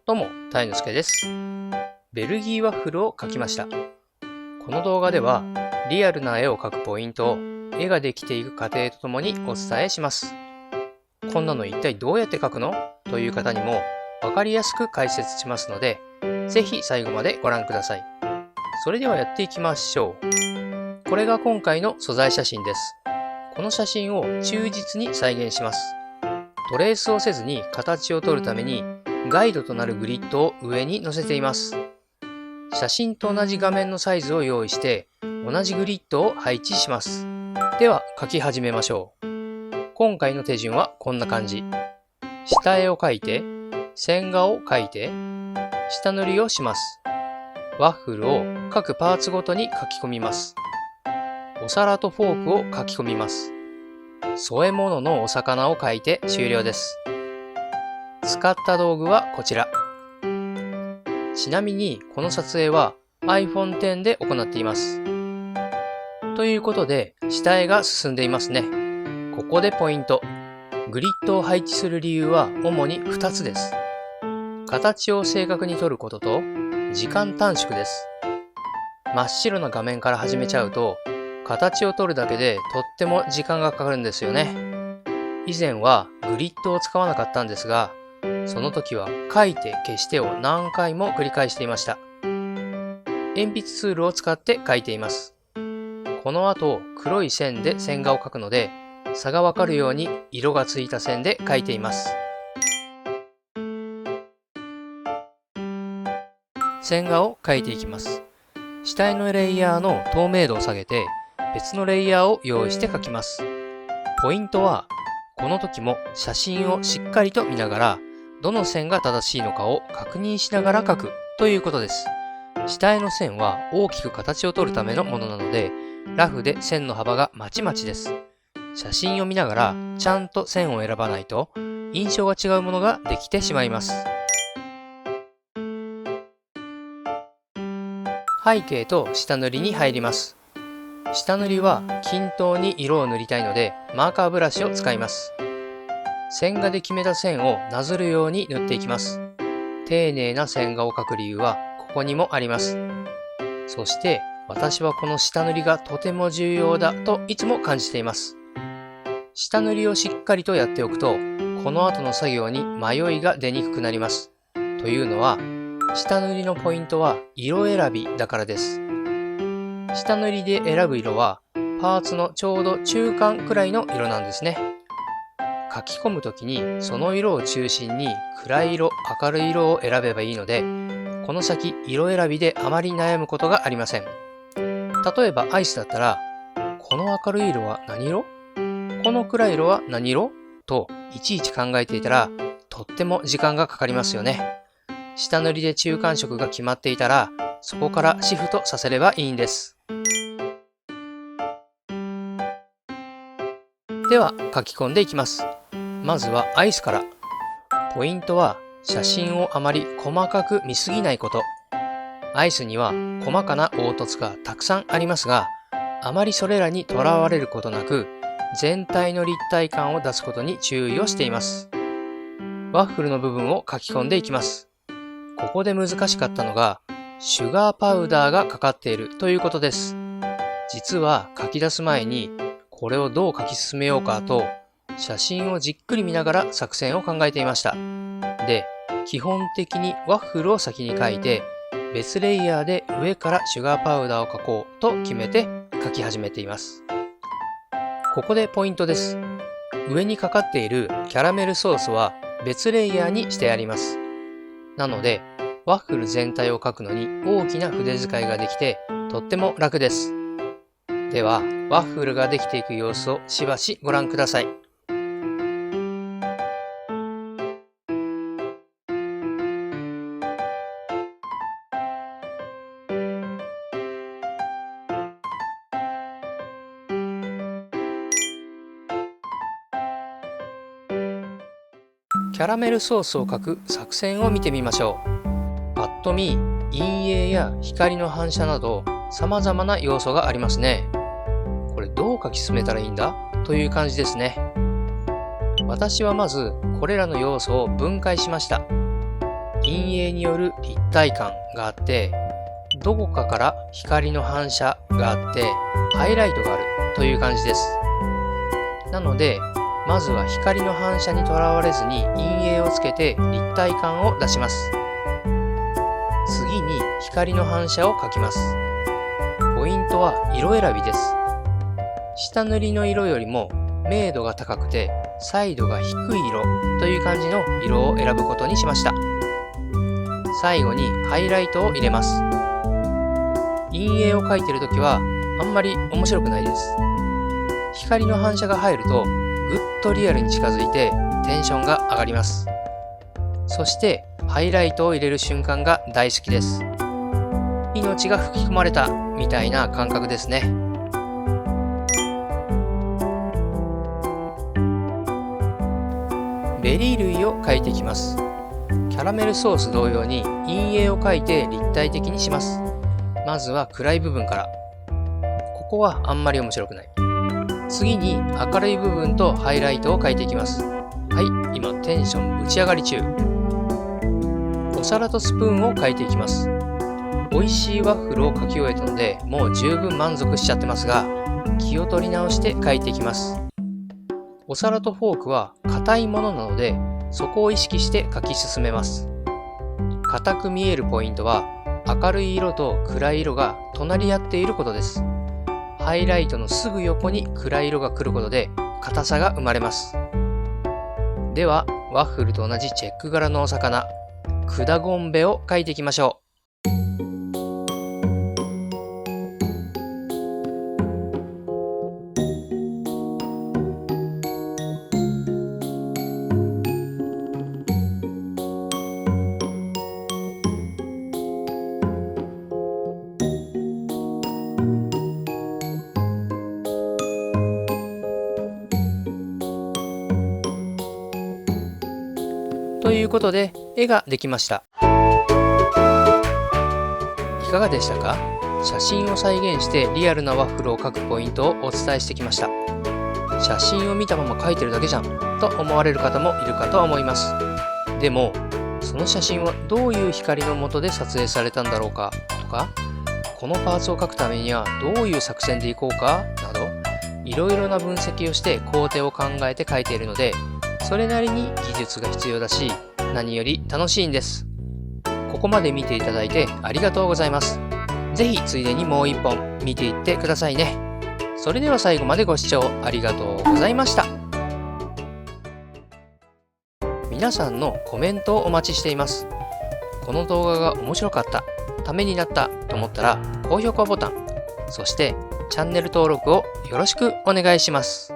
どうも、たいのすけです。ベルギーワッフルを描きました。この動画では、リアルな絵を描くポイントを絵ができていく過程とともにお伝えします。こんなの一体どうやって描くのという方にもわかりやすく解説しますので、ぜひ最後までご覧ください。それではやっていきましょう。これが今回の素材写真です。この写真を忠実に再現します。トレースをせずに形を取るためにガイドとなるグリッドを上に載せています。写真と同じ画面のサイズを用意して同じグリッドを配置します。では描き始めましょう。今回の手順はこんな感じ。下絵を描いて、線画を描いて、下塗りをします。ワッフルを各パーツごとに描き込みます。お皿とフォークを描き込みます。添え物のお魚を描いて終了です。使った道具はこちら。ちなみにこの撮影は iPhone X で行っています。ということで下絵が進んでいますね。ここでポイント。グリッドを配置する理由は主に2つです。形を正確に撮ることと時間短縮です。真っ白な画面から始めちゃうと形を取るだけでとっても時間がかかるんですよね。以前はグリッドを使わなかったんですが、その時は書いて消してを何回も繰り返していました。鉛筆ツールを使って書いています。この後黒い線で線画を描くので、差がわかるように色がついた線で描いています。線画を描いていきます。下絵のレイヤーの透明度を下げて、別のレイヤーを用意して描きます。ポイントは、この時も写真をしっかりと見ながら、どの線が正しいのかを確認しながら描くということです。下絵の線は大きく形を取るためのものなので、ラフで線の幅がまちまちです。写真を見ながらちゃんと線を選ばないと、印象が違うものができてしまいます。背景と下塗りに入ります。下塗りは均等に色を塗りたいのでマーカーブラシを使います。線画で決めた線をなぞるように塗っていきます。丁寧な線画を描く理由はここにもあります。そして私はこの下塗りがとても重要だといつも感じています。下塗りをしっかりとやっておくと、この後の作業に迷いが出にくくなります。というのは、下塗りのポイントは色選びだからです。下塗りで選ぶ色はパーツのちょうど中間くらいの色なんですね。書き込むときにその色を中心に暗い色、明るい色を選べばいいので、この先色選びであまり悩むことがありません。例えばアイスだったら、この明るい色は何色？この暗い色は何色？といちいち考えていたらとっても時間がかかりますよね。下塗りで中間色が決まっていたら、そこからシフトさせればいいんです。では書き込んでいきます。まずはアイスから。ポイントは写真をあまり細かく見すぎないこと。アイスには細かな凹凸がたくさんありますが、あまりそれらにとらわれることなく、全体の立体感を出すことに注意をしています。ワッフルの部分を書き込んでいきます。ここで難しかったのが、シュガーパウダーがかかっているということです。実は書き出す前に、これをどう書き進めようかと、写真をじっくり見ながら作戦を考えていました。で、基本的にワッフルを先に書いて、別レイヤーで上からシュガーパウダーを書こうと決めて書き始めています。ここでポイントです。上にかかっているキャラメルソースは別レイヤーにしてあります。なので、ワッフル全体を描くのに大きな筆使いができてとっても楽です。では、ワッフルができていく様子をしばしご覧ください。キャラメルソースを描く作戦を見てみましょう。パッと見、陰影や光の反射など様々な要素がありますね。これどう書き進めたらいいんだという感じですね。私はまずこれらの要素を分解しました。陰影による立体感があって、どこかから光の反射があってハイライトがあるという感じです。なので、まずは光の反射にとらわれずに陰影をつけて立体感を出します。次に光の反射を描きます。ポイントは色選びです。下塗りの色よりも明度が高くて彩度が低い色という感じの色を選ぶことにしました。最後にハイライトを入れます。陰影を描いているときはあんまり面白くないです。光の反射が入るとぐっとリアルに近づいてテンションが上がります。そしてハイライトを入れる瞬間が大好きです。命が吹き込まれたみたいな感覚ですね。ベリー類を描いていきます。キャラメルソース同様に陰影を描いて立体的にします。まずは暗い部分から。ここはあんまり面白くない。次に明るい部分とハイライトを描いていきます。はい、今テンションぶち上がり中。お皿とスプーンを描いていきます。美味しいワッフルを描き終えたので、もう十分満足しちゃってますが、気を取り直して描いていきます。お皿とフォークは硬いものなので、そこを意識して描き進めます。硬く見えるポイントは、明るい色と暗い色が隣り合っていることです。ハイライトのすぐ横に暗い色が来ることで硬さが生まれます。では、ワッフルと同じチェック柄のお魚、クダゴンベを描いていきましょう。ということで、絵ができました。いかがでしたか？写真を再現してリアルなワッフルを描くポイントをお伝えしてきました。写真を見たまま描いてるだけじゃんと思われる方もいるかと思います。でも、その写真はどういう光の下で撮影されたんだろうかとか、このパーツを描くためにはどういう作戦でいこうかなど、いろいろな分析をして工程を考えて描いているので、それなりに技術が必要だし、何より楽しいんです。ここまで見ていただいてありがとうございます。ぜひついでにもう一本見ていってくださいね。それでは最後までご視聴ありがとうございました。皆さんのコメントをお待ちしています。この動画が面白かった、ためになったと思ったら高評価ボタン、そしてチャンネル登録をよろしくお願いします。